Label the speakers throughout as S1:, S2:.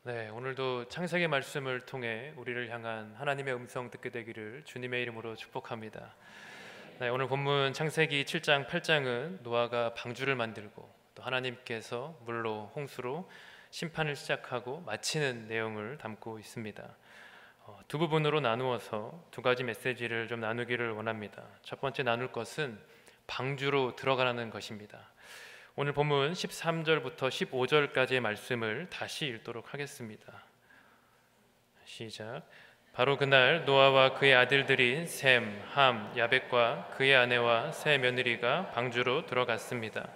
S1: 네, 오늘도 창세기 말씀을 통해 우리를 향한 하나님의 음성 듣게 되기를 주님의 이름으로 축복합니다. 네, 오늘 본문 창세기 7장 8장은 노아가 방주를 만들고 또 하나님께서 물로 홍수로 심판을 시작하고 마치는 내용을 담고 있습니다. 두 부분으로 나누어서 두 가지 메시지를 좀 나누기를 원합니다. 첫 번째 나눌 것은 방주로 들어가라는 것입니다. 오늘 본문 13절부터 15절까지의 말씀을 다시 읽도록 하겠습니다. 시작. 바로 그날 노아와 그의 아들들인 셈, 함, 야벳과 그의 아내와 세 며느리가 방주로 들어갔습니다.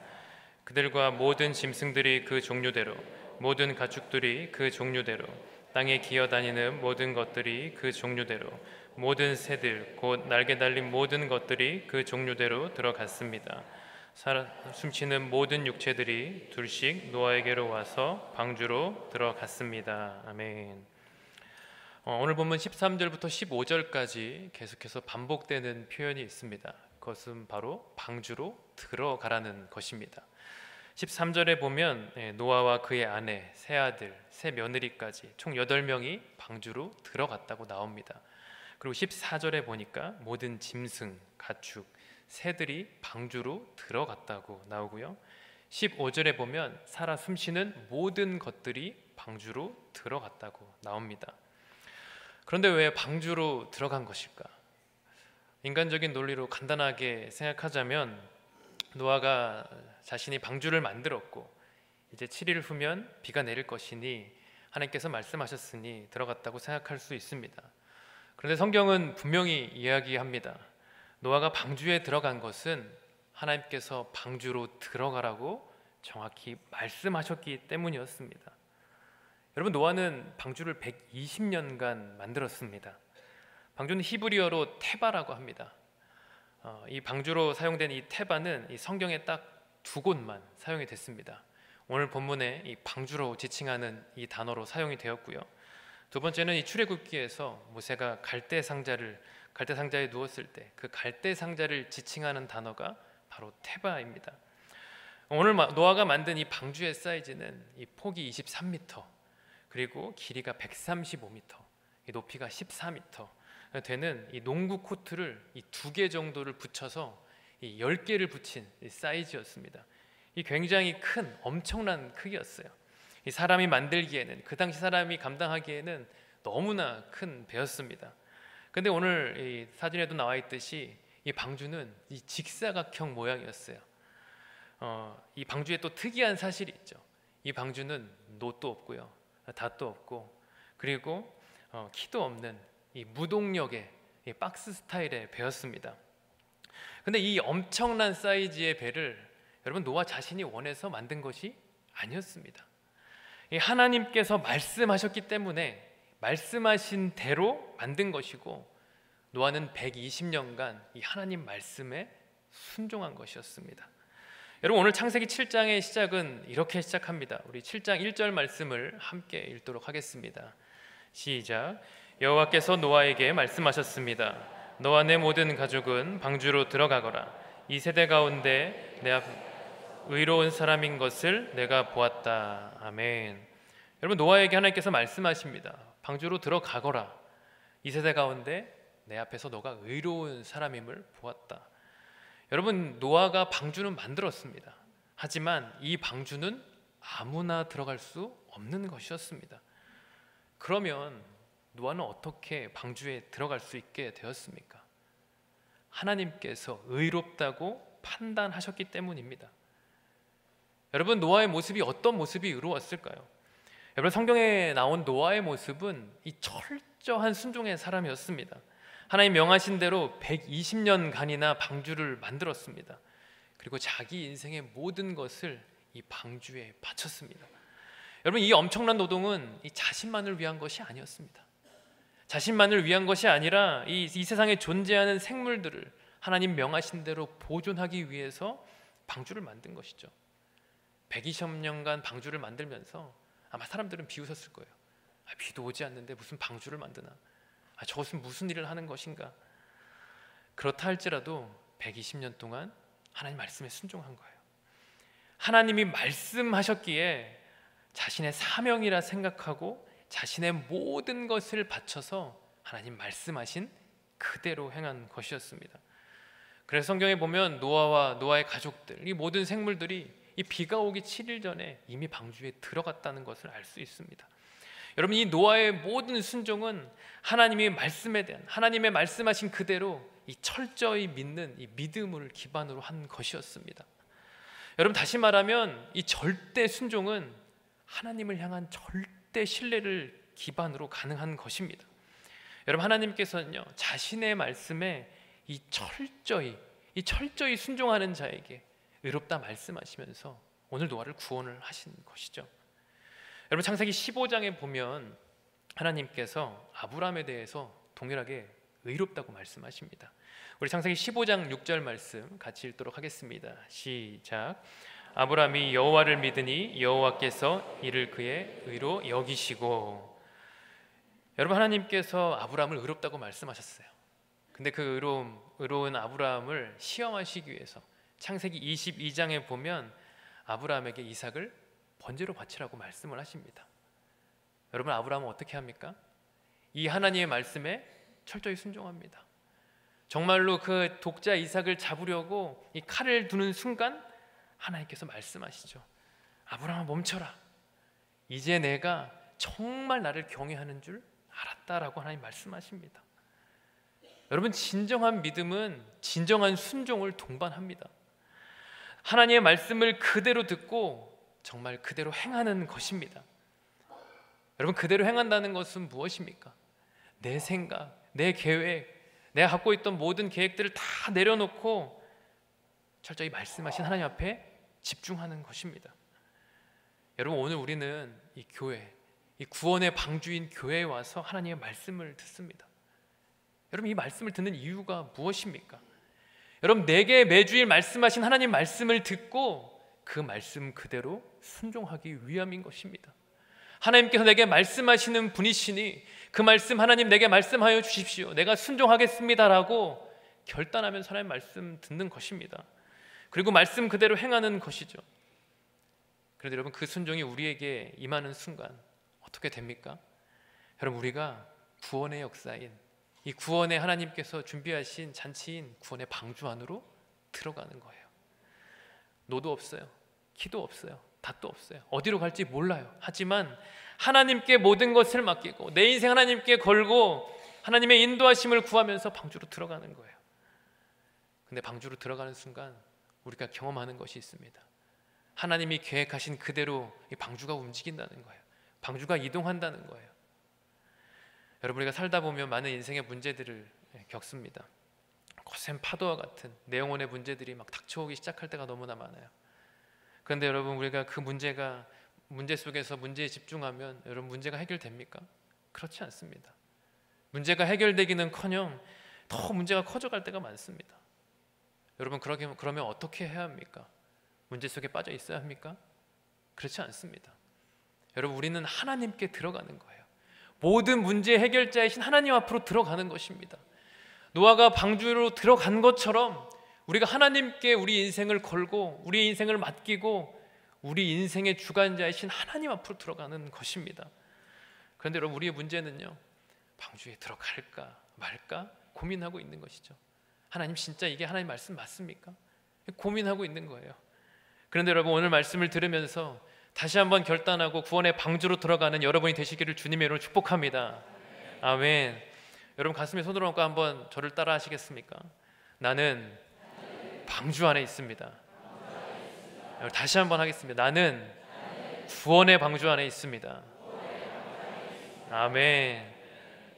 S1: 그들과 모든 짐승들이 그 종류대로, 모든 가축들이 그 종류대로, 땅에 기어다니는 모든 것들이 그 종류대로, 모든 새들 곧 날개 달린 모든 것들이 그 종류대로 들어갔습니다. 숨쉬는 모든 육체들이 둘씩 노아에게로 와서 방주로 들어갔습니다. 아멘. 오늘 본문 13절부터 15절까지 계속해서 반복되는 표현이 있습니다. 그것은 바로 방주로 들어가라는 것입니다. 13절에 보면 노아와 그의 아내, 세 아들, 세 며느리까지 총 8명이 방주로 들어갔다고 나옵니다. 그리고 14절에 보니까 모든 짐승, 가축, 새들이 방주로 들어갔다고 나오고요. 15절에 보면 살아 숨쉬는 모든 것들이 방주로 들어갔다고 나옵니다. 그런데 왜 방주로 들어간 것일까? 인간적인 논리로 간단하게 생각하자면 노아가 자신이 방주를 만들었고 이제 7일 후면 비가 내릴 것이니 하나님께서 말씀하셨으니 들어갔다고 생각할 수 있습니다. 그런데 성경은 분명히 이야기합니다. 노아가 방주에 들어간 것은 하나님께서 방주로 들어가라고 정확히 말씀하셨기 때문이었습니다. 여러분, 노아는 방주를 120년간 만들었습니다. 방주는 히브리어로 테바라고 합니다. 이 방주로 사용된 이 테바는 이 성경에 딱 두 곳만 사용이 됐습니다. 오늘 본문에 이 방주로 지칭하는 이 단어로 사용이 되었고요. 두 번째는 이 출애굽기에서 모세가 갈대 상자에 누웠을 때 그 갈대 상자를 지칭하는 단어가 바로 테바입니다. 오늘 노아가 만든 이 방주의 사이즈는 이 폭이 23m, 그리고 길이가 135m, 높이가 14m 되는 이 농구 코트를 이 2개 정도를 붙여서 이 10개를 붙인 이 사이즈였습니다. 이 굉장히 큰 엄청난 크기였어요. 이 사람이 만들기에는, 그 당시 사람이 감당하기에는 너무나 큰 배였습니다. 근데 오늘 이 사진에도 나와 있듯이 이 방주는 이 직사각형 모양이었어요. 이 방주에 또 특이한 사실이 있죠. 이 방주는 놋도 없고요, 닷도 없고, 그리고 키도 없는 이 무동력의 이 박스 스타일의 배였습니다. 근데 이 엄청난 사이즈의 배를 여러분 노아 자신이 원해서 만든 것이 아니었습니다. 이 하나님께서 말씀하셨기 때문에 말씀하신 대로 만든 것이고, 노아는 120년간 이 하나님 말씀에 순종한 것이었습니다. 여러분, 오늘 창세기 7장의 시작은 이렇게 시작합니다. 우리 7장 1절 말씀을 함께 읽도록 하겠습니다. 시작. 여호와께서 노아에게 말씀하셨습니다. 너와 내 모든 가족은 방주로 들어가거라. 이 세대 가운데 내 앞 의로운 사람인 것을 내가 보았다. 아멘. 여러분, 노아에게 하나님께서 말씀하십니다. 방주로 들어가거라. 이 세대 가운데 내 앞에서 너가 의로운 사람임을 보았다. 여러분, 노아가 방주는 만들었습니다. 하지만 이 방주는 아무나 들어갈 수 없는 것이었습니다. 그러면 노아는 어떻게 방주에 들어갈 수 있게 되었습니까? 하나님께서 의롭다고 판단하셨기 때문입니다. 여러분, 노아의 모습이 어떤 모습이 의로웠을까요? 여러분, 성경에 나온 노아의 모습은 이 철저한 순종의 사람이었습니다. 하나님 명하신 대로 120년간이나 방주를 만들었습니다. 그리고 자기 인생의 모든 것을 이 방주에 바쳤습니다. 여러분, 이 엄청난 노동은 이 자신만을 위한 것이 아니었습니다. 자신만을 위한 것이 아니라 이 세상에 존재하는 생물들을 하나님 명하신 대로 보존하기 위해서 방주를 만든 것이죠. 120년간 방주를 만들면서 아마 사람들은 비웃었을 거예요. 비도 오지 않는데 무슨 방주를 만드나, 저것은 무슨 일을 하는 것인가. 그렇다 할지라도 120년 동안 하나님 말씀에 순종한 거예요. 하나님이 말씀하셨기에 자신의 사명이라 생각하고 자신의 모든 것을 바쳐서 하나님 말씀하신 그대로 행한 것이었습니다. 그래서 성경에 보면 노아와 노아의 가족들, 이 모든 생물들이 이 비가 오기 7일 전에 이미 방주에 들어갔다는 것을 알 수 있습니다. 여러분, 이 노아의 모든 순종은 하나님의 말씀에 대한, 하나님의 말씀하신 그대로 이 철저히 믿는 이 믿음을 기반으로 한 것이었습니다. 여러분, 다시 말하면 이 절대 순종은 하나님을 향한 절대 신뢰를 기반으로 가능한 것입니다. 여러분, 하나님께서는요, 자신의 말씀에 이 철저히 순종하는 자에게 의롭다 말씀하시면서 오늘 노아를 구원을 하신 것이죠. 여러분, 창세기 15장에 보면 하나님께서 아브라함에 대해서 동일하게 의롭다고 말씀하십니다. 우리 창세기 15장 6절 말씀 같이 읽도록 하겠습니다. 시작. 아브라함이 여호와를 믿으니 여호와께서 이를 그의 의로 여기시고. 여러분, 하나님께서 아브라함을 의롭다고 말씀하셨어요. 근데 그 의로운 아브라함을 시험하시기 위해서 창세기 22장에 보면 아브라함에게 이삭을 번제로 바치라고 말씀을 하십니다. 여러분, 아브라함은 어떻게 합니까? 이 하나님의 말씀에 철저히 순종합니다. 정말로 그 독자 이삭을 잡으려고 이 칼을 두는 순간 하나님께서 말씀하시죠. 아브라함아, 멈춰라. 이제 내가 정말 나를 경외하는 줄 알았다라고 하나님 말씀하십니다. 여러분, 진정한 믿음은 진정한 순종을 동반합니다. 하나님의 말씀을 그대로 듣고 정말 그대로 행하는 것입니다. 여러분, 그대로 행한다는 것은 무엇입니까? 내 생각, 내 계획, 내가 갖고 있던 모든 계획들을 다 내려놓고 철저히 말씀하신 하나님 앞에 집중하는 것입니다. 여러분, 오늘 우리는 이 교회, 이 구원의 방주인 교회에 와서 하나님의 말씀을 듣습니다. 여러분, 이 말씀을 듣는 이유가 무엇입니까? 여러분, 내게 매주일 말씀하신 하나님 말씀을 듣고 그 말씀 그대로 순종하기 위함인 것입니다. 하나님께서 내게 말씀하시는 분이시니 그 말씀 하나님 내게 말씀하여 주십시오. 내가 순종하겠습니다라고 결단하면서 하나님 말씀 듣는 것입니다. 그리고 말씀 그대로 행하는 것이죠. 그런데 여러분, 그 순종이 우리에게 임하는 순간 어떻게 됩니까? 여러분, 우리가 구원의 역사인 이 구원의 하나님께서 준비하신 잔치인 구원의 방주 안으로 들어가는 거예요. 노도 없어요. 키도 없어요. 닷도 없어요. 어디로 갈지 몰라요. 하지만 하나님께 모든 것을 맡기고 내 인생 하나님께 걸고 하나님의 인도하심을 구하면서 방주로 들어가는 거예요. 근데 방주로 들어가는 순간 우리가 경험하는 것이 있습니다. 하나님이 계획하신 그대로 이 방주가 움직인다는 거예요. 방주가 이동한다는 거예요. 여러분, 우리가 살다 보면 많은 인생의 문제들을 겪습니다. 거센 파도와 같은 내 영혼의 문제들이 막 닥쳐오기 시작할 때가 너무나 많아요. 그런데 여러분, 우리가 그 문제 속에서 문제에 집중하면 여러분, 문제가 해결됩니까? 그렇지 않습니다. 문제가 해결되기는커녕 더 문제가 커져갈 때가 많습니다. 여러분, 그러면 어떻게 해야 합니까? 문제 속에 빠져 있어야 합니까? 그렇지 않습니다. 여러분, 우리는 하나님께 들어가는 거예요. 모든 문제 해결자이신 하나님 앞으로 들어가는 것입니다. 노아가 방주로 들어간 것처럼 우리가 하나님께 우리 인생을 걸고 우리 인생을 맡기고 우리 인생의 주관자이신 하나님 앞으로 들어가는 것입니다. 그런데 여러분, 우리의 문제는요, 방주에 들어갈까 말까 고민하고 있는 것이죠. 하나님, 진짜 이게 하나님 말씀 맞습니까? 고민하고 있는 거예요. 그런데 여러분, 오늘 말씀을 들으면서 다시 한번 결단하고 구원의 방주로 들어가는 여러분이 되시기를 주님의 이름으로 축복합니다. 아멘. 여러분, 가슴에 손을 얹고 한번 저를 따라 하시겠습니까? 나는 방주 안에 있습니다. 다시 한번 하겠습니다. 나는 구원의 방주 안에 있습니다. 아멘.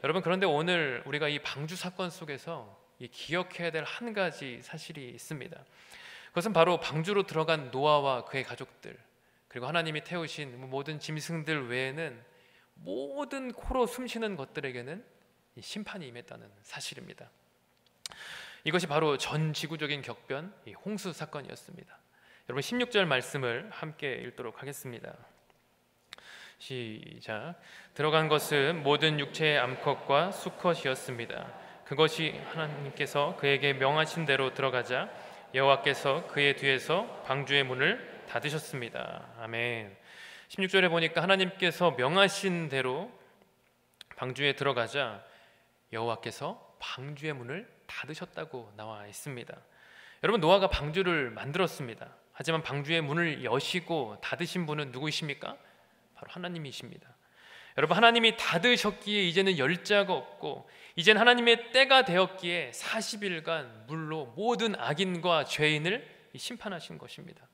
S1: 여러분, 그런데 오늘 우리가 이 방주 사건 속에서 기억해야 될 한 가지 사실이 있습니다. 그것은 바로 방주로 들어간 노아와 그의 가족들, 그리고 하나님이 태우신 모든 짐승들 외에는 모든 코로 숨쉬는 것들에게는 심판이 임했다는 사실입니다. 이것이 바로 전 지구적인 격변, 홍수 사건이었습니다. 여러분, 16절 말씀을 함께 읽도록 하겠습니다. 시작. 들어간 것은 모든 육체의 암컷과 수컷이었습니다. 그것이 하나님께서 그에게 명하신 대로 들어가자 여호와께서 그의 뒤에서 방주의 문을 닫으셨습니다. 아멘. 16절에 보니까 하나님께서 명하신 대로 방주에 들어가자 여호와께서 방주의 문을 닫으셨다고 나와 있습니다. 여러분, 노아가 방주를 만들었습니다. 하지만 방주의 문을 여시고 닫으신 분은 누구이십니까? 바로 하나님이십니다. 여러분, 하나님이 닫으셨기에 이제는 열 자가 없고, 이제는 하나님의 때가 되었기에 40일간 물로 모든 악인과 죄인을 심판하신 것입니다.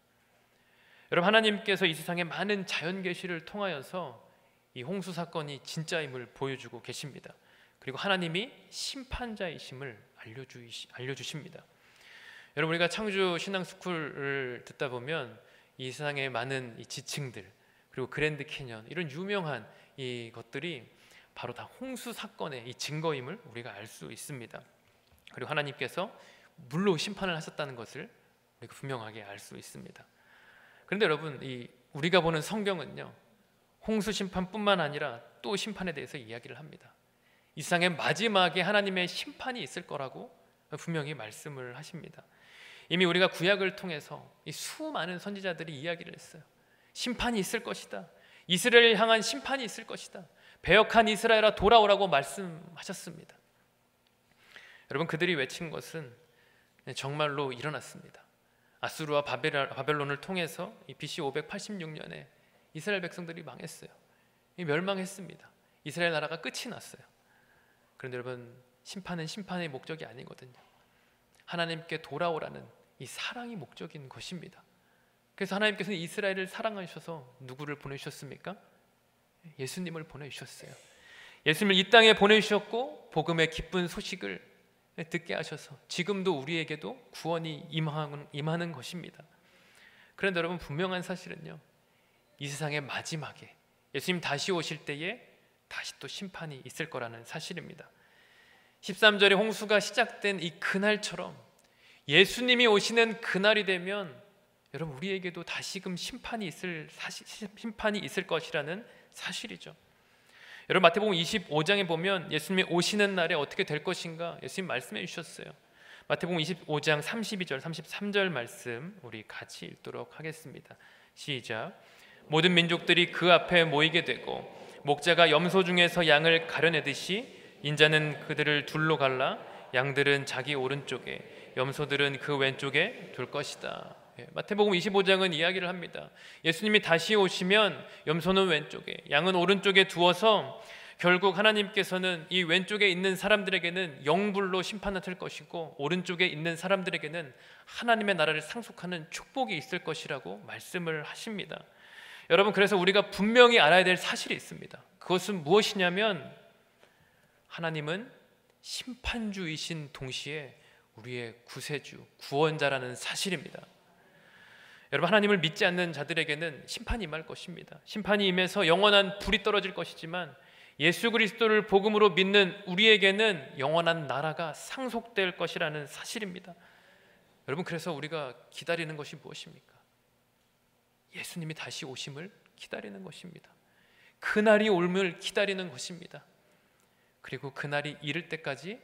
S1: 여러분, 하나님께서 이 세상의 많은 자연 계시를 통하여서 이 홍수 사건이 진짜임을 보여주고 계십니다. 그리고 하나님이 심판자이심을 알려주십니다. 여러분, 우리가 창주 신앙스쿨을 듣다 보면 이 세상의 많은 이 지층들, 그리고 그랜드 캐년, 이런 유명한 이 것들이 바로 다 홍수 사건의 이 증거임을 우리가 알 수 있습니다. 그리고 하나님께서 물로 심판을 하셨다는 것을 우리가 분명하게 알 수 있습니다. 그런데 여러분, 우리가 보는 성경은요, 홍수 심판뿐만 아니라 또 심판에 대해서 이야기를 합니다. 이 세상의 마지막에 하나님의 심판이 있을 거라고 분명히 말씀을 하십니다. 이미 우리가 구약을 통해서 이 수많은 선지자들이 이야기를 했어요. 심판이 있을 것이다. 이스라엘을 향한 심판이 있을 것이다. 배역한 이스라엘아 돌아오라고 말씀하셨습니다. 여러분, 그들이 외친 것은 정말로 일어났습니다. 아수르와 바벨론을 통해서 이 BC 586년에 이스라엘 백성들이 망했어요. 멸망했습니다. 이스라엘 나라가 끝이 났어요. 그런데 여러분, 심판은 심판의 목적이 아니거든요. 하나님께 돌아오라는 이 사랑이 목적인 것입니다. 그래서 하나님께서는 이스라엘을 사랑하셔서 누구를 보내주셨습니까? 예수님을 보내주셨어요. 예수님을 이 땅에 보내주셨고 복음의 기쁜 소식을 듣게 하셔서 지금도 우리에게도 구원이 임하는 것입니다. 그런데 여러분, 분명한 사실은요, 이 세상의 마지막에 예수님 다시 오실 때에 다시 또 심판이 있을 거라는 사실입니다. 13절에 홍수가 시작된 이 그날처럼 예수님이 오시는 그날이 되면 여러분, 우리에게도 다시금 심판이 있을 것이라는 사실이죠. 여러분, 마태복음 25장에 보면 예수님이 오시는 날에 어떻게 될 것인가 예수님 말씀해 주셨어요. 마태복음 25장 32절 33절 말씀 우리 같이 읽도록 하겠습니다. 시작. 모든 민족들이 그 앞에 모이게 되고 목자가 염소 중에서 양을 가려내듯이 인자는 그들을 둘로 갈라 양들은 자기 오른쪽에 염소들은 그 왼쪽에 둘 것이다. 마태복음 25장은 이야기를 합니다. 예수님이 다시 오시면 염소는 왼쪽에, 양은 오른쪽에 두어서 결국 하나님께서는 이 왼쪽에 있는 사람들에게는 영불로 심판하실 것이고 오른쪽에 있는 사람들에게는 하나님의 나라를 상속하는 축복이 있을 것이라고 말씀을 하십니다. 여러분, 그래서 우리가 분명히 알아야 될 사실이 있습니다. 그것은 무엇이냐면 하나님은 심판주이신 동시에 우리의 구세주, 구원자라는 사실입니다. 여러분, 하나님을 믿지 않는 자들에게는 심판이 임할 것입니다. 심판이 임해서 영원한 불이 떨어질 것이지만 예수 그리스도를 복음으로 믿는 우리에게는 영원한 나라가 상속될 것이라는 사실입니다. 여러분, 그래서 우리가 기다리는 것이 무엇입니까? 예수님이 다시 오심을 기다리는 것입니다. 그날이 올을 기다리는 것입니다. 그리고 그날이 이를 때까지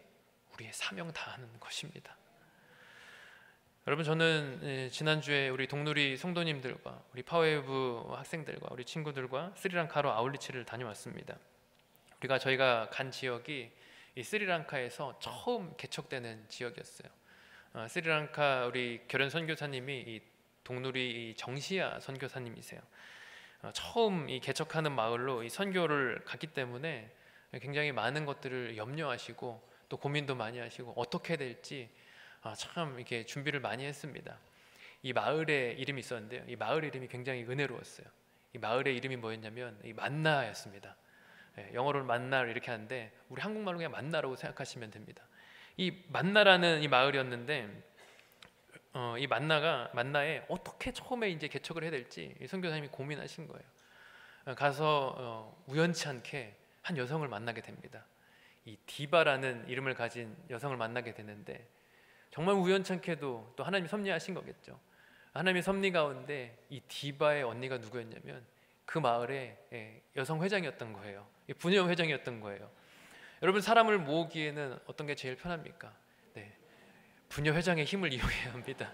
S1: 우리의 사명 다하는 것입니다. 여러분, 저는 지난주에 우리 동누리 성도님들과 우리 파워웨이브 학생들과 우리 친구들과 스리랑카로 아울리치를 다녀왔습니다. 저희가 간 지역이 이 스리랑카에서 처음 개척되는 지역이었어요. 스리랑카 우리 결연 선교사님이 이 동누리 정시야 선교사님이세요. 처음 이 개척하는 마을로 이 선교를 갔기 때문에 굉장히 많은 것들을 염려하시고 또 고민도 많이 하시고 어떻게 해야 될지 참 이렇게 준비를 많이 했습니다. 이 마을의 이름이 있었는데요, 이 마을 이름이 굉장히 은혜로웠어요. 이 마을의 이름이 뭐였냐면 이 만나였습니다. 영어로는 만나를 이렇게 하는데 우리 한국말로 그냥 만나라고 생각하시면 됩니다. 이 만나라는 이 마을이었는데 이 만나에 어떻게 처음에 이제 개척을 해야 될지 이 선교사님이 고민하신 거예요. 가서 우연치 않게 한 여성을 만나게 됩니다. 이 디바라는 이름을 가진 여성을 만나게 되는데 정말 우연찮게도 또 하나님이 섭리하신 거겠죠. 하나님의 섭리 가운데 이 디바의 언니가 누구였냐면 그 마을의 여성 회장이었던 거예요. 부녀 회장이었던 거예요. 여러분, 사람을 모으기에는 어떤 게 제일 편합니까? 부녀 회장의 힘을 이용해야 합니다.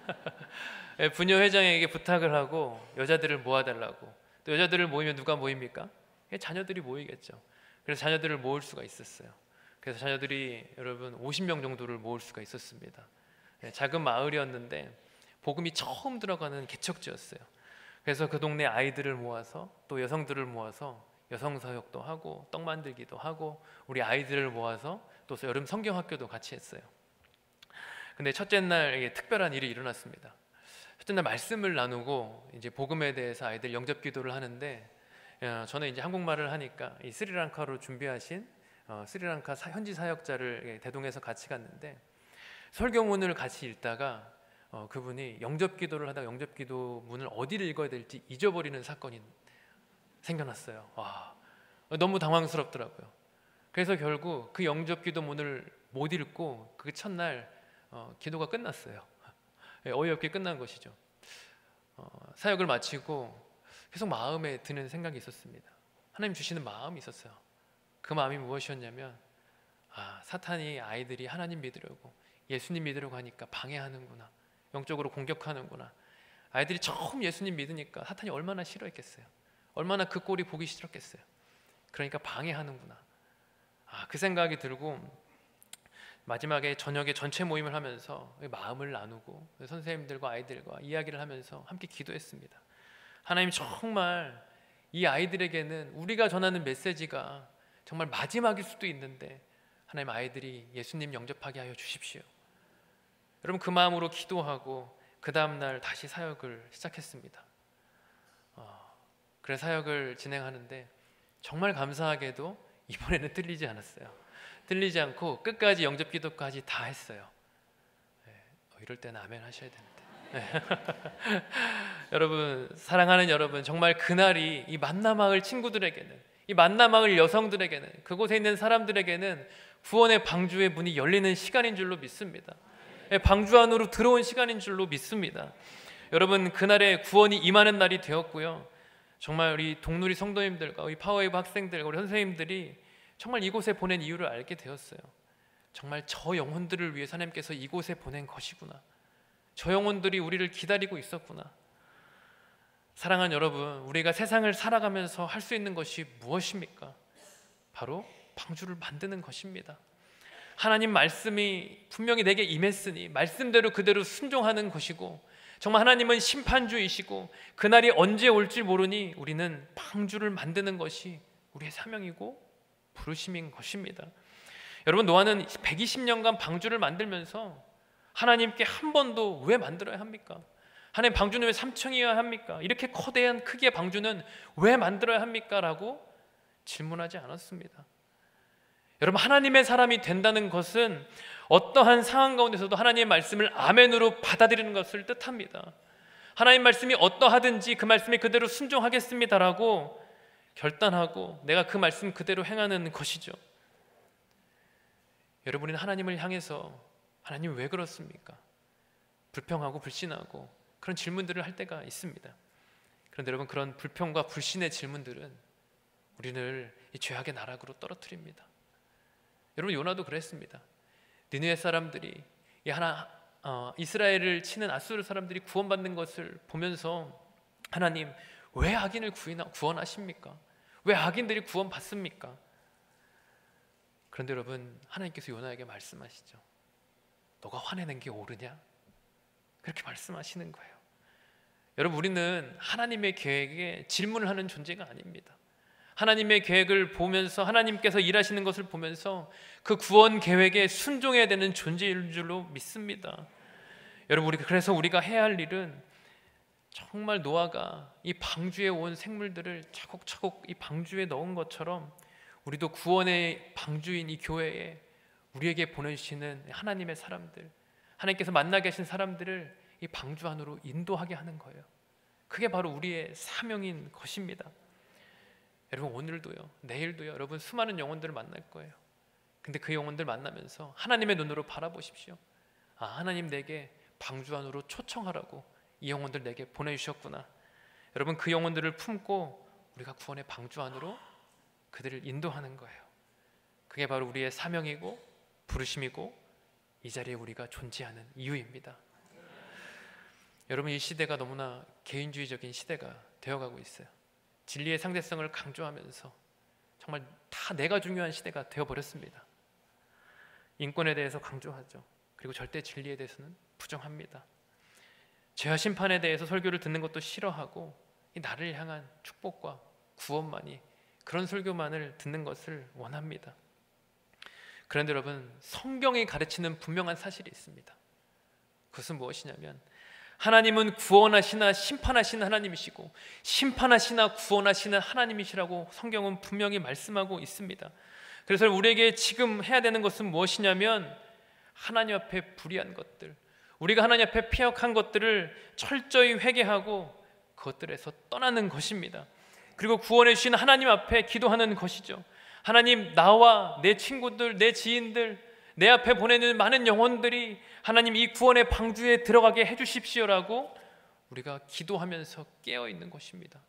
S1: 부녀 회장에게 부탁을 하고 여자들을 모아달라고 또 여자들을 모이면 누가 모입니까? 자녀들이 모이겠죠. 그래서 자녀들을 모을 수가 있었어요. 그래서 자녀들이 여러분 50명 정도를 모을 수가 있었습니다. 작은 마을이었는데 복음이 처음 들어가는 개척지였어요. 그래서 그 동네 아이들을 모아서 또 여성들을 모아서 여성 사역도 하고 떡 만들기도 하고 우리 아이들을 모아서 또 여름 성경 학교도 같이 했어요. 근데 첫째 날 특별한 일이 일어났습니다. 첫째 날 말씀을 나누고 이제 복음에 대해서 아이들 영접 기도를 하는데 저는 이제 한국말을 하니까 이 스리랑카로 준비하신 스리랑카 현지 사역자를 대동해서 같이 갔는데 설교문을 같이 읽다가 그분이 영접 기도를 하다가 영접 기도 문을 어디를 읽어야 될지 잊어버리는 사건이 생겨났어요. 와, 너무 당황스럽더라고요. 그래서 결국 그 영접 기도 문을 못 읽고 그 첫날 기도가 끝났어요. 어이없게 끝난 것이죠. 사역을 마치고 계속 마음에 드는 생각이 있었습니다. 하나님 주시는 마음이 있었어요. 그 마음이 무엇이었냐면 사탄이 아이들이 하나님 믿으려고 예수님 믿으려고 하니까 방해하는구나, 영적으로 공격하는구나. 아이들이 처음 예수님 믿으니까 사탄이 얼마나 싫어했겠어요. 얼마나 그 꼴이 보기 싫었겠어요. 그러니까 방해하는구나. 그 생각이 들고 마지막에 저녁에 전체 모임을 하면서 마음을 나누고 선생님들과 아이들과 이야기를 하면서 함께 기도했습니다. 하나님, 정말 이 아이들에게는 우리가 전하는 메시지가 정말 마지막일 수도 있는데 하나님, 아이들이 예수님 영접하게 하여 주십시오. 여러분, 그 마음으로 기도하고 그 다음날 다시 사역을 시작했습니다. 그래서 사역을 진행하는데 정말 감사하게도 이번에는 틀리지 않았어요. 틀리지 않고 끝까지 영접 기도까지 다 했어요. 이럴 때는 아멘 하셔야 되는데. 여러분, 사랑하는 여러분, 정말 그날이 이 만나마을 친구들에게는, 이 만나마을 여성들에게는, 그곳에 있는 사람들에게는 구원의 방주의 문이 열리는 시간인 줄로 믿습니다. 방주 안으로 들어온 시간인 줄로 믿습니다. 여러분, 그날에 구원이 임하는 날이 되었고요. 정말 우리 동누리 성도님들과 우리 파워웨이브 학생들과 우리 선생님들이 정말 이곳에 보낸 이유를 알게 되었어요. 정말 저 영혼들을 위해서 하나님께서 이곳에 보낸 것이구나. 저 영혼들이 우리를 기다리고 있었구나. 사랑하는 여러분, 우리가 세상을 살아가면서 할 수 있는 것이 무엇입니까? 바로 방주를 만드는 것입니다. 하나님 말씀이 분명히 내게 임했으니 말씀대로 그대로 순종하는 것이고, 정말 하나님은 심판주이시고 그날이 언제 올지 모르니 우리는 방주를 만드는 것이 우리의 사명이고 부르심인 것입니다. 여러분, 노아는 120년간 방주를 만들면서 하나님께 한 번도 왜 만들어야 합니까? 하나님, 방주는 왜 3층이어야 합니까? 이렇게 거대한 크기의 방주는 왜 만들어야 합니까? 라고 질문하지 않았습니다. 여러분, 하나님의 사람이 된다는 것은 어떠한 상황 가운데서도 하나님의 말씀을 아멘으로 받아들이는 것을 뜻합니다. 하나님 말씀이 어떠하든지 그 말씀에 그대로 순종하겠습니다라고 결단하고 내가 그 말씀 그대로 행하는 것이죠. 여러분은 하나님을 향해서 하나님 왜 그렇습니까? 불평하고 불신하고 그런 질문들을 할 때가 있습니다. 그런데 여러분, 그런 불평과 불신의 질문들은 우리를 이 죄악의 나락으로 떨어뜨립니다. 여러분, 요나도 그랬습니다. 니느웨 사람들이 이스라엘을 치는 아수르 사람들이 구원받는 것을 보면서 하나님, 왜 악인을 구원하십니까? 왜 악인들이 구원받습니까? 그런데 여러분, 하나님께서 요나에게 말씀하시죠. 너가 화내는 게 옳으냐? 그렇게 말씀하시는 거예요. 여러분, 우리는 하나님의 계획에 질문을 하는 존재가 아닙니다. 하나님의 계획을 보면서, 하나님께서 일하시는 것을 보면서 그 구원 계획에 순종해야 되는 존재인 줄로 믿습니다. 여러분, 그래서 우리가 해야 할 일은 정말 노아가 이 방주에 온 생물들을 차곡차곡 이 방주에 넣은 것처럼 우리도 구원의 방주인 이 교회에 우리에게 보내주시는 하나님의 사람들, 하나님께서 만나게 하신 사람들을 이 방주 안으로 인도하게 하는 거예요. 그게 바로 우리의 사명인 것입니다. 여러분, 오늘도요, 내일도요, 여러분 수많은 영혼들을 만날 거예요. 근데 그 영혼들 만나면서 하나님의 눈으로 바라보십시오. 하나님 내게 방주 안으로 초청하라고 이 영혼들 내게 보내주셨구나. 여러분, 그 영혼들을 품고 우리가 구원의 방주 안으로 그들을 인도하는 거예요. 그게 바로 우리의 사명이고 부르심이고 이 자리에 우리가 존재하는 이유입니다. 여러분, 이 시대가 너무나 개인주의적인 시대가 되어가고 있어요. 진리의 상대성을 강조하면서 정말 다 내가 중요한 시대가 되어버렸습니다. 인권에 대해서 강조하죠. 그리고 절대 진리에 대해서는 부정합니다. 죄와 심판에 대해서 설교를 듣는 것도 싫어하고 이 나를 향한 축복과 구원만이, 그런 설교만을 듣는 것을 원합니다. 그런데 여러분, 성경이 가르치는 분명한 사실이 있습니다. 그것은 무엇이냐면 하나님은 구원하시나 심판하시는 하나님이시고 심판하시나 구원하시는 하나님이시라고 성경은 분명히 말씀하고 있습니다. 그래서 우리에게 지금 해야 되는 것은 무엇이냐면 하나님 앞에 불의한 것들, 우리가 하나님 앞에 피역한 것들을 철저히 회개하고 그것들에서 떠나는 것입니다. 그리고 구원해 주신 하나님 앞에 기도하는 것이죠. 하나님, 나와 내 친구들, 내 지인들, 내 앞에 보내는 많은 영혼들이 하나님 이 구원의 방주에 들어가게 해주십시오라고 우리가 기도하면서 깨어있는 것입니다.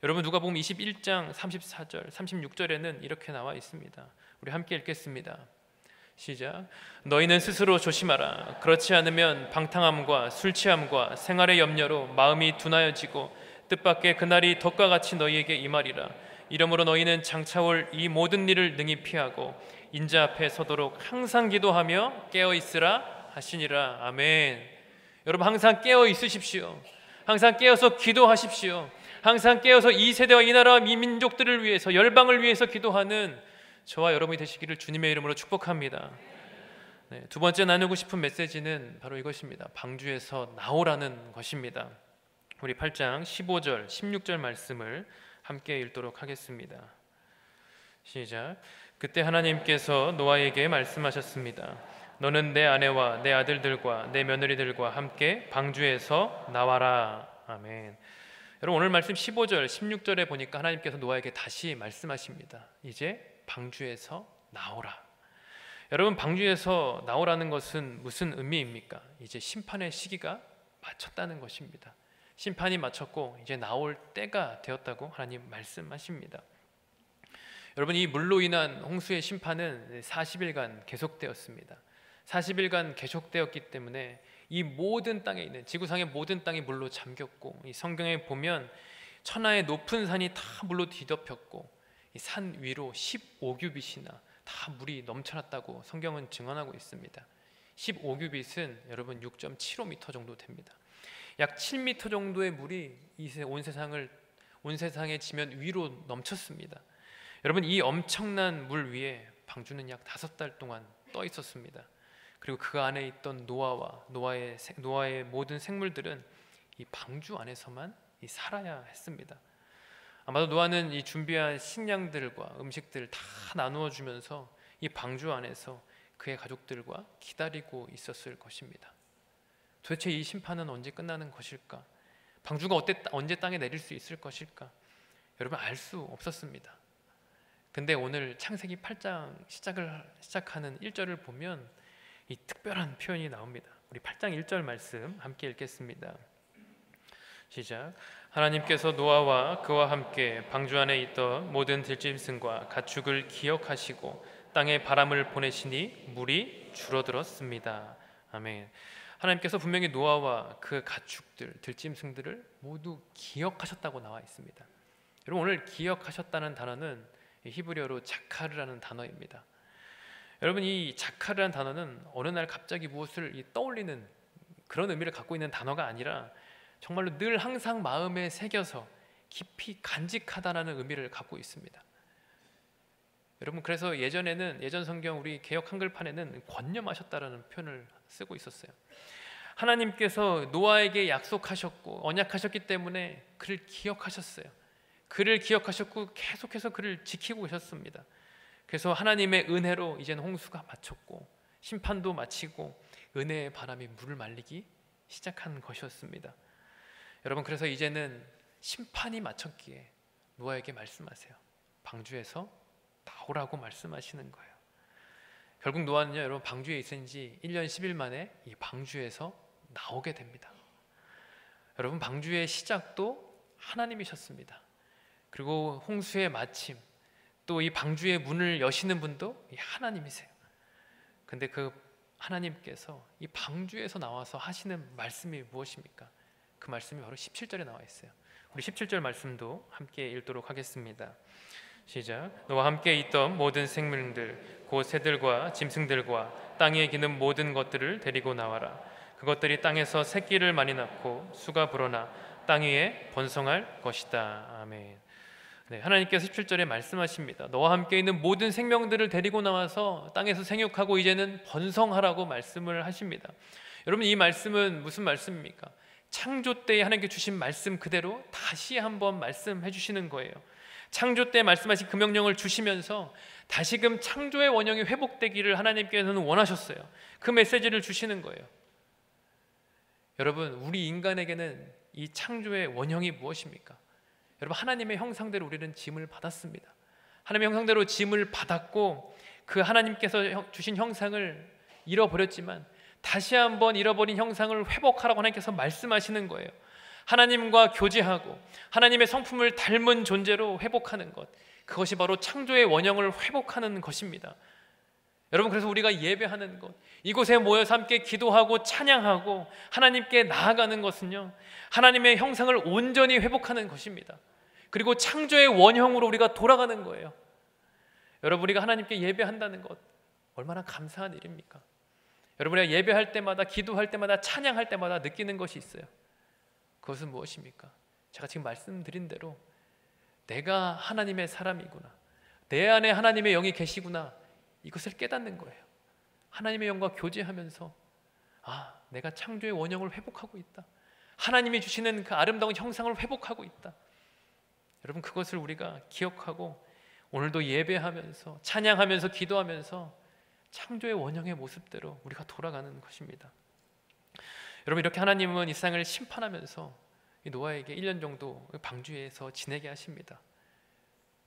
S1: 여러분, 누가복음 21장 34절 36절에는 이렇게 나와 있습니다. 우리 함께 읽겠습니다. 시작. 너희는 스스로 조심하라. 그렇지 않으면 방탕함과 술취함과 생활의 염려로 마음이 둔하여지고 뜻밖의 그날이 덫과 같이 너희에게 임하리라. 이러므로 너희는 장차올 이 모든 일을 능히 피하고 인자 앞에 서도록 항상 기도하며 깨어 있으라 하시니라. 아멘. 여러분, 항상 깨어 있으십시오. 항상 깨어서 기도하십시오. 항상 깨어서 이 세대와 이 나라와 이 민족들을 위해서, 열방을 위해서 기도하는 저와 여러분이 되시기를 주님의 이름으로 축복합니다. 네, 두 번째 나누고 싶은 메시지는 바로 이것입니다. 방주에서 나오라는 것입니다. 우리 8장 15절 16절 말씀을 함께 읽도록 하겠습니다. 시작. 그때 하나님께서 노아에게 말씀하셨습니다. 너는 내 아내와 내 아들들과 내 며느리들과 함께 방주에서 나와라. 아멘. 여러분, 오늘 말씀 15절 16절에 보니까 하나님께서 노아에게 다시 말씀하십니다. 이제 방주에서 나오라. 여러분, 방주에서 나오라는 것은 무슨 의미입니까? 이제 심판의 시기가 마쳤다는 것입니다. 심판이 마쳤고 이제 나올 때가 되었다고 하나님 말씀하십니다. 여러분, 이 물로 인한 홍수의 심판은 40일간 계속되었습니다. 40일간 계속되었기 때문에 이 모든 땅에 있는, 지구상의 모든 땅이 물로 잠겼고, 이 성경에 보면 천하의 높은 산이 다 물로 뒤덮였고 이 산 위로 15규빗이나 다 물이 넘쳐났다고 성경은 증언하고 있습니다. 15규빗은 여러분 6.75m 정도 됩니다. 약 7m 정도의 물이 온 세상의 지면 위로 넘쳤습니다. 여러분, 이 엄청난 물 위에 방주는 약 5달 동안 떠 있었습니다. 그리고 그 안에 있던 노아의 모든 생물들은 이 방주 안에서만 살아야 했습니다. 아마도 노아는 이 준비한 식량들과 음식들을 다 나누어 주면서 이 방주 안에서 그의 가족들과 기다리고 있었을 것입니다. 도대체 이 심판은 언제 끝나는 것일까? 방주가 언제 땅에 내릴 수 있을 것일까? 여러분, 알 수 없었습니다. 근데 오늘 창세기 8장 시작하는 1절을 보면 이 특별한 표현이 나옵니다. 우리 8장 1절 말씀 함께 읽겠습니다. 시작. 하나님께서 노아와 그와 함께 방주 안에 있던 모든 들짐승과 가축을 기억하시고 땅에 바람을 보내시니 물이 줄어들었습니다. 아멘. 하나님께서 분명히 노아와 그 가축들, 들짐승들을 모두 기억하셨다고 나와 있습니다. 여러분, 오늘 기억하셨다는 단어는 히브리어로 자카르라는 단어입니다. 여러분, 이 자카르라는 단어는 어느 날 갑자기 무엇을 떠올리는 그런 의미를 갖고 있는 단어가 아니라 정말로 늘 항상 마음에 새겨서 깊이 간직하다라는 의미를 갖고 있습니다. 여러분, 그래서 예전 성경 우리 개역 한글판에는 권념하셨다라는 표현을 쓰고 있었어요. 하나님께서 노아에게 약속하셨고 언약하셨기 때문에 그를 기억하셨어요. 그를 기억하셨고 계속해서 그를 지키고 계셨습니다. 그래서 하나님의 은혜로 이제는 홍수가 마쳤고 심판도 마치고 은혜의 바람이 물을 말리기 시작한 것이었습니다. 여러분, 그래서 이제는 심판이 마쳤기에 노아에게 말씀하세요. 방주에서 나오라고 말씀하시는 거예요. 결국 노아는요, 여러분, 방주에 있은 지 1년 10일 만에 이 방주에서 나오게 됩니다. 여러분, 방주의 시작도 하나님이셨습니다. 그리고 홍수의 마침, 또 이 방주의 문을 여시는 분도 하나님이세요. 근데 그 하나님께서 이 방주에서 나와서 하시는 말씀이 무엇입니까? 그 말씀이 바로 17절에 나와 있어요. 우리 17절 말씀도 함께 읽도록 하겠습니다. 시작. 너와 함께 있던 모든 생물들 곧 새들과 짐승들과 땅에 기는 모든 것들을 데리고 나와라. 그것들이 땅에서 새끼를 많이 낳고 수가 불어나 땅 위에 번성할 것이다. 아멘. 네, 하나님께서 17절에 말씀하십니다. 너와 함께 있는 모든 생명들을 데리고 나와서 땅에서 생육하고 이제는 번성하라고 말씀을 하십니다. 여러분, 이 말씀은 무슨 말씀입니까? 창조 때에 하나님께 주신 말씀 그대로 다시 한번 말씀해 주시는 거예요. 창조 때 말씀하신 그 명령을 주시면서 다시금 창조의 원형이 회복되기를 하나님께서는 원하셨어요. 그 메시지를 주시는 거예요. 여러분, 우리 인간에게는 이 창조의 원형이 무엇입니까? 여러분, 하나님의 형상대로 우리는 짐을 받았습니다. 하나님의 형상대로 짐을 받았고 그 하나님께서 주신 형상을 잃어버렸지만 다시 한번 잃어버린 형상을 회복하라고 하나님께서 말씀하시는 거예요. 하나님과 교제하고 하나님의 성품을 닮은 존재로 회복하는 것, 그것이 바로 창조의 원형을 회복하는 것입니다. 여러분, 그래서 우리가 예배하는 것, 이곳에 모여서 함께 기도하고 찬양하고 하나님께 나아가는 것은요, 하나님의 형상을 온전히 회복하는 것입니다. 그리고 창조의 원형으로 우리가 돌아가는 거예요. 여러분, 우리가 하나님께 예배한다는 것 얼마나 감사한 일입니까? 여러분, 우리가 예배할 때마다, 기도할 때마다, 찬양할 때마다 느끼는 것이 있어요. 그것은 무엇입니까? 제가 지금 말씀드린 대로 내가 하나님의 사람이구나, 내 안에 하나님의 영이 계시구나, 이것을 깨닫는 거예요. 하나님의 영과 교제하면서 내가 창조의 원형을 회복하고 있다, 하나님이 주시는 그 아름다운 형상을 회복하고 있다. 여러분, 그것을 우리가 기억하고 오늘도 예배하면서 찬양하면서 기도하면서 창조의 원형의 모습대로 우리가 돌아가는 것입니다. 여러분, 이렇게 하나님은 이 세상을 심판하면서 노아에게 1년 정도 방주에서 지내게 하십니다.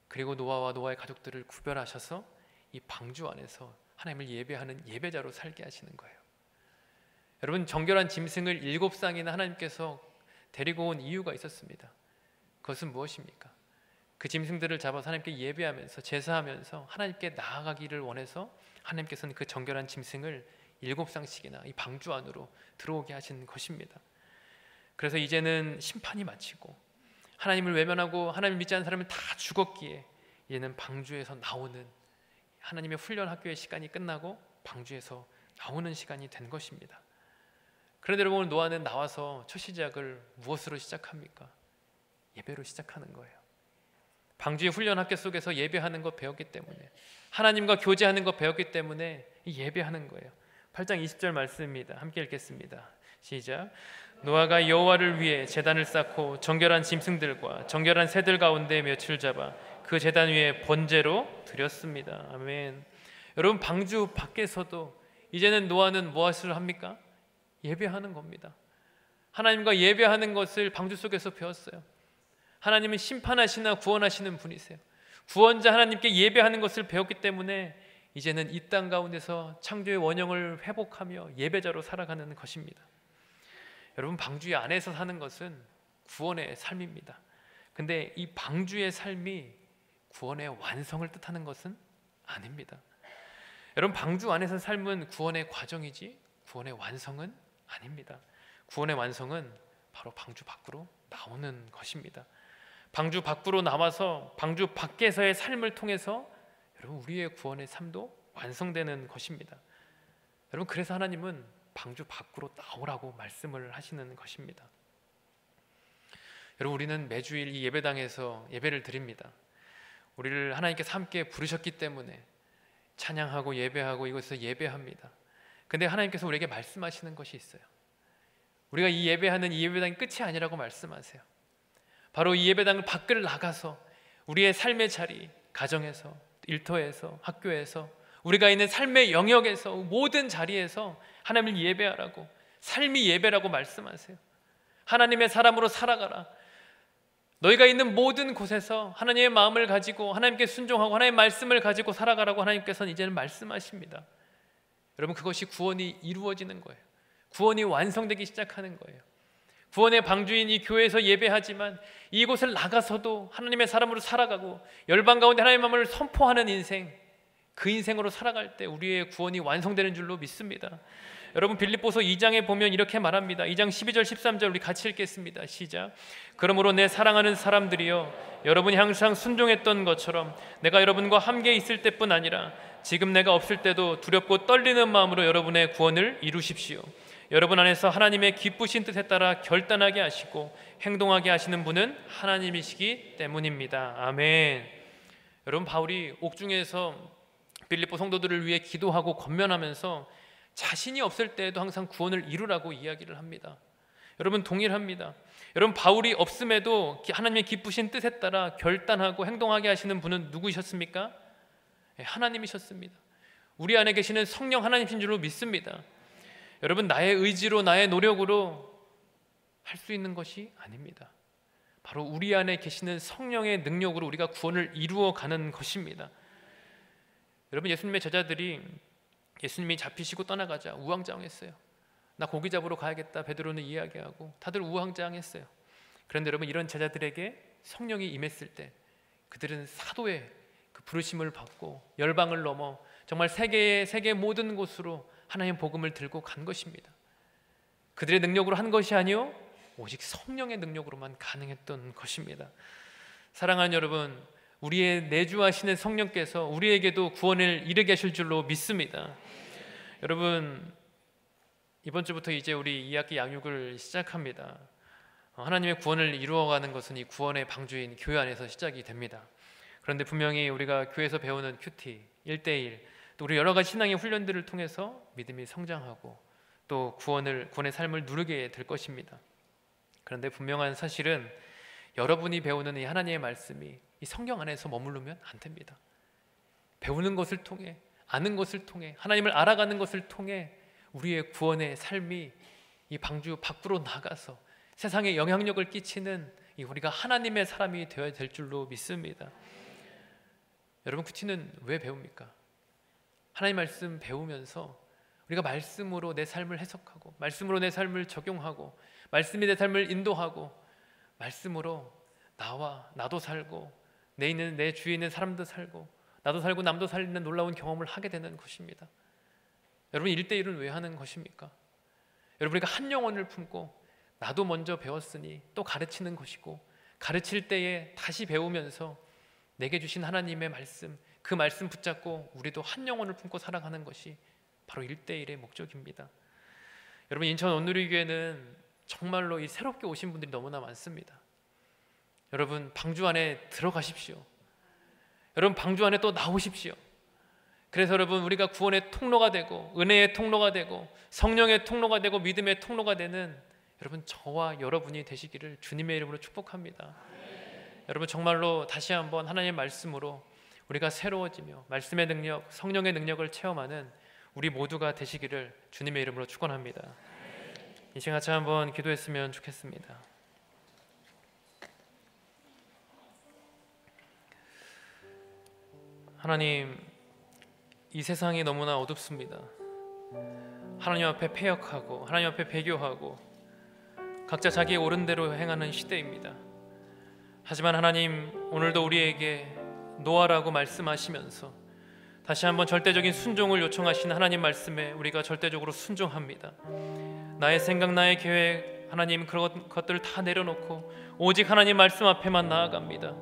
S1: 그리고 노아와 노아의 가족들을 구별하셔서 이 방주 안에서 하나님을 예배하는 예배자로 살게 하시는 거예요. 여러분, 정결한 짐승을 7쌍이나 하나님께서 데리고 온 이유가 있었습니다. 그것은 무엇입니까? 그 짐승들을 잡아서 하나님께 예배하면서 제사하면서 하나님께 나아가기를 원해서 하나님께서는 그 정결한 짐승을 7쌍씩이나 이 방주 안으로 들어오게 하신 것입니다. 그래서 이제는 심판이 마치고 하나님을 외면하고 하나님을 믿지 않는 사람은 다 죽었기에 이제는 방주에서 나오는 하나님의 훈련 학교의 시간이 끝나고 방주에서 나오는 시간이 된 것입니다. 그런데 여러분, 노아는 나와서 첫 시작을 무엇으로 시작합니까? 예배로 시작하는 거예요. 방주의 훈련 학교 속에서 예배하는 것 배웠기 때문에, 하나님과 교제하는 것 배웠기 때문에 예배하는 거예요. 8장 20절 말씀입니다. 함께 읽겠습니다. 시작. 노아가 여호와를 위해 제단을 쌓고 정결한 짐승들과 정결한 새들 가운데 몇을 잡아 그 제단 위에 번제로 드렸습니다. 아멘. 여러분, 방주 밖에서도 이제는 노아는 무엇을 합니까? 예배하는 겁니다. 하나님과 예배하는 것을 방주 속에서 배웠어요. 하나님은 심판하시나 구원하시는 분이세요. 구원자 하나님께 예배하는 것을 배웠기 때문에 이제는 이 땅 가운데서 창조의 원형을 회복하며 예배자로 살아가는 것입니다. 여러분, 방주의 안에서 사는 것은 구원의 삶입니다. 근데 이 방주의 삶이 구원의 완성을 뜻하는 것은 아닙니다. 여러분, 방주 안에서 삶은 구원의 과정이지 구원의 완성은 아닙니다. 구원의 완성은 바로 방주 밖으로 나오는 것입니다. 방주 밖으로 나와서 방주 밖에서의 삶을 통해서 여러분, 우리의 구원의 삶도 완성되는 것입니다. 여러분, 그래서 하나님은 방주 밖으로 나오라고 말씀을 하시는 것입니다. 여러분, 우리는 매주일 이 예배당에서 예배를 드립니다. 우리를 하나님께서 함께 부르셨기 때문에 찬양하고 예배하고 이곳에서 예배합니다. 근데 하나님께서 우리에게 말씀하시는 것이 있어요. 우리가 이 예배하는 이 예배당이 끝이 아니라고 말씀하세요. 바로 이 예배당을 밖을 나가서 우리의 삶의 자리, 가정에서, 일터에서, 학교에서, 우리가 있는 삶의 영역에서, 모든 자리에서 하나님을 예배하라고, 삶이 예배라고 말씀하세요. 하나님의 사람으로 살아가라. 너희가 있는 모든 곳에서 하나님의 마음을 가지고 하나님께 순종하고 하나님의 말씀을 가지고 살아가라고 하나님께서는 이제는 말씀하십니다. 여러분, 그것이 구원이 이루어지는 거예요. 구원이 완성되기 시작하는 거예요. 구원의 방주인 이 교회에서 예배하지만 이곳을 나가서도 하나님의 사람으로 살아가고 열방 가운데 하나님의 마음을 선포하는 인생, 그 인생으로 살아갈 때 우리의 구원이 완성되는 줄로 믿습니다. 여러분 빌립보서 2장에 보면 이렇게 말합니다. 2장 12절 13절 우리 같이 읽겠습니다. 시작. 그러므로 내 사랑하는 사람들이여, 여러분이 항상 순종했던 것처럼 내가 여러분과 함께 있을 때뿐 아니라 지금 내가 없을 때도 두렵고 떨리는 마음으로 여러분의 구원을 이루십시오. 여러분 안에서 하나님의 기쁘신 뜻에 따라 결단하게 하시고 행동하게 하시는 분은 하나님이시기 때문입니다. 아멘. 여러분 바울이 옥중에서 빌립보 성도들을 위해 기도하고 권면하면서 자신이 없을 때에도 항상 구원을 이루라고 이야기를 합니다. 여러분 동일합니다. 여러분 바울이 없음에도 하나님의 기쁘신 뜻에 따라 결단하고 행동하게 하시는 분은 누구셨습니까? 하나님이셨습니다. 우리 안에 계시는 성령 하나님이신 줄로 믿습니다. 여러분 나의 의지로 나의 노력으로 할 수 있는 것이 아닙니다. 바로 우리 안에 계시는 성령의 능력으로 우리가 구원을 이루어가는 것입니다. 여러분 예수님의 제자들이 예수님이 잡히시고 떠나가자 우왕좌왕했어요. 나 고기 잡으러 가야겠다 베드로는 이야기하고 다들 우왕좌왕했어요. 그런데 여러분 이런 제자들에게 성령이 임했을 때 그들은 사도의 그 부르심을 받고 열방을 넘어 정말 세계 모든 곳으로 하나님의 복음을 들고 간 것입니다. 그들의 능력으로 한 것이 아니요 오직 성령의 능력으로만 가능했던 것입니다. 사랑하는 여러분, 우리의 내주하시는 성령께서 우리에게도 구원을 이르게 하실 줄로 믿습니다. 여러분 이번 주부터 이제 우리 2학기 양육을 시작합니다. 하나님의 구원을 이루어가는 것은 이 구원의 방주인 교회 안에서 시작이 됩니다. 그런데 분명히 우리가 교회에서 배우는 큐티, 1대1 또 우리 여러 가지 신앙의 훈련들을 통해서 믿음이 성장하고 또 구원의 삶을 누리게 될 것입니다. 그런데 분명한 사실은 여러분이 배우는 이 하나님의 말씀이 이 성경 안에서 머무르면 안 됩니다. 배우는 것을 통해 아는 것을 통해 하나님을 알아가는 것을 통해 우리의 구원의 삶이 이 방주 밖으로 나가서 세상에 영향력을 끼치는 우리가 하나님의 사람이 되어야 될 줄로 믿습니다. 여러분 큐티는 왜 배웁니까? 하나님 말씀 배우면서 우리가 말씀으로 내 삶을 해석하고 말씀으로 내 삶을 적용하고 말씀이 내 삶을 인도하고 말씀으로 나도 살고 내 주위에 있는 사람도 살고 나도 살고 남도 살리는 놀라운 경험을 하게 되는 것입니다. 여러분 1대1은 왜 하는 것입니까? 여러분 우리가 한 영혼을 품고 나도 먼저 배웠으니 또 가르치는 것이고 가르칠 때에 다시 배우면서 내게 주신 하나님의 말씀 그 말씀 붙잡고 우리도 한 영혼을 품고 살아가는 것이 바로 1대1의 목적입니다. 여러분 인천 온누리교회는 정말로 이 새롭게 오신 분들이 너무나 많습니다. 여러분 방주 안에 들어가십시오. 여러분 방주 안에 또 나오십시오. 그래서 여러분 우리가 구원의 통로가 되고 은혜의 통로가 되고 성령의 통로가 되고 믿음의 통로가 되는 여러분 저와 여러분이 되시기를 주님의 이름으로 축복합니다. 여러분 정말로 다시 한번 하나님의 말씀으로 우리가 새로워지며 말씀의 능력, 성령의 능력을 체험하는 우리 모두가 되시기를 주님의 이름으로 축원합니다. 이 시간 같이 한번 기도했으면 좋겠습니다. 하나님, 이 세상이 너무나 어둡습니다. 하나님 앞에 패역하고 하나님 앞에 배교하고 각자 자기의 옳은 대로 행하는 시대입니다. 하지만 하나님 오늘도 우리에게 노아라고 말씀하시면서 다시 한번 절대적인 순종을 요청하신 하나님 말씀에 우리가 절대적으로 순종합니다. 나의 생각, 나의 계획, 하나님 그런 것들을 다 내려놓고 오직 하나님 말씀 앞에만 나아갑니다.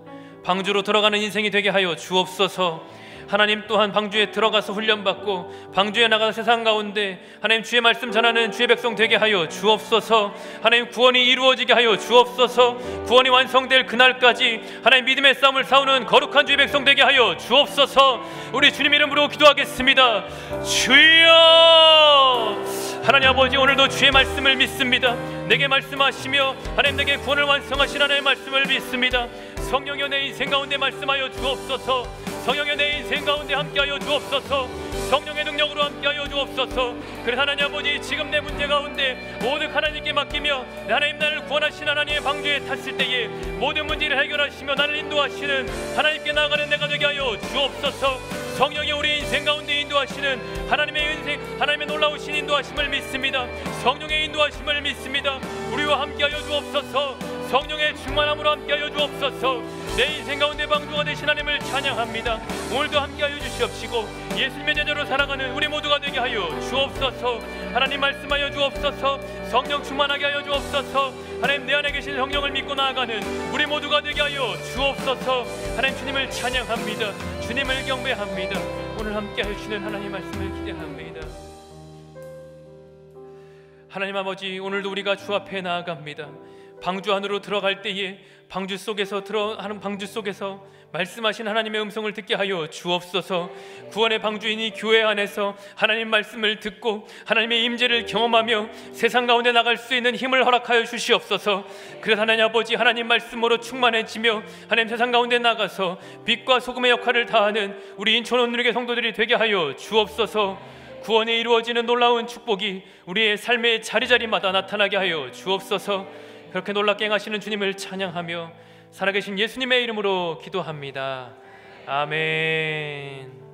S1: 방주로 들어가는 인생이 되게 하여 주옵소서. 하나님 또한 방주에 들어가서 훈련받고 방주에 나가서 세상 가운데 하나님 주의 말씀 전하는 주의 백성 되게 하여 주옵소서. 하나님 구원이 이루어지게 하여 주옵소서. 구원이 완성될 그날까지 하나님 믿음의 싸움을 싸우는 거룩한 주의 백성 되게 하여 주옵소서. 우리 주님 이름으로 기도하겠습니다. 주여, 하나님 아버지 오늘도 주의 말씀을 믿습니다. 내게 말씀하시며 하나님 내게 구원을 완성하신 하나님의 말씀을 믿습니다. 성령여 내 인생 가운데 말씀하여 주옵소서. 성령의 내 인생 가운데 함께하여 주옵소서. 성령의 능력으로 함께하여 주옵소서. 그래서 하나님 아버지 지금 내 문제 가운데 오직 하나님께 맡기며 하나님 나를 구원하신 하나님의 방주에 탔을 때에 모든 문제를 해결하시며 나를 인도하시는 하나님께 나아가는 내가 되게 하여 주옵소서. 성령이 우리 인생 가운데 인도하시는 하나님의 인생, 하나님의 놀라우신 인도하심을 믿습니다. 성령의 인도하심을 믿습니다. 우리와 함께하여 주옵소서. 성령의 충만함으로 함께하여 주옵소서. 내 인생 가운데 방주가 되신 하나님을 찬양합니다. 오늘도 함께하여 주시옵시고 예수님의 자녀로 살아가는 우리 모두가 되게 하여 주옵소서. 하나님 말씀하여 주옵소서. 성령 충만하게 하여 주옵소서. 하나님 내 안에 계신 성령을 믿고 나아가는 우리 모두가 되게 하여 주옵소서. 하나님 주님을 찬양합니다. 주님을 경배합니다. 오늘 함께하여 주시는 하나님 말씀을 기대합니다. 하나님 아버지, 오늘도 우리가 주 앞에 나아갑니다. 방주 안으로 들어갈 때에 방주 속에서 말씀하신 하나님의 음성을 듣게 하여 주옵소서. 구원의 방주인이 교회 안에서 하나님 말씀을 듣고 하나님의 임재를 경험하며 세상 가운데 나갈 수 있는 힘을 허락하여 주시옵소서. 그래서 하나님 아버지, 하나님 말씀으로 충만해지며 하나님 세상 가운데 나가서 빛과 소금의 역할을 다하는 우리 인천 온누리교회 성도들이 되게 하여 주옵소서. 구원이 이루어지는 놀라운 축복이 우리의 삶의 자리자리마다 나타나게 하여 주옵소서. 그렇게 놀랍게 행하시는 주님을 찬양하며 살아계신 예수님의 이름으로 기도합니다. 아멘.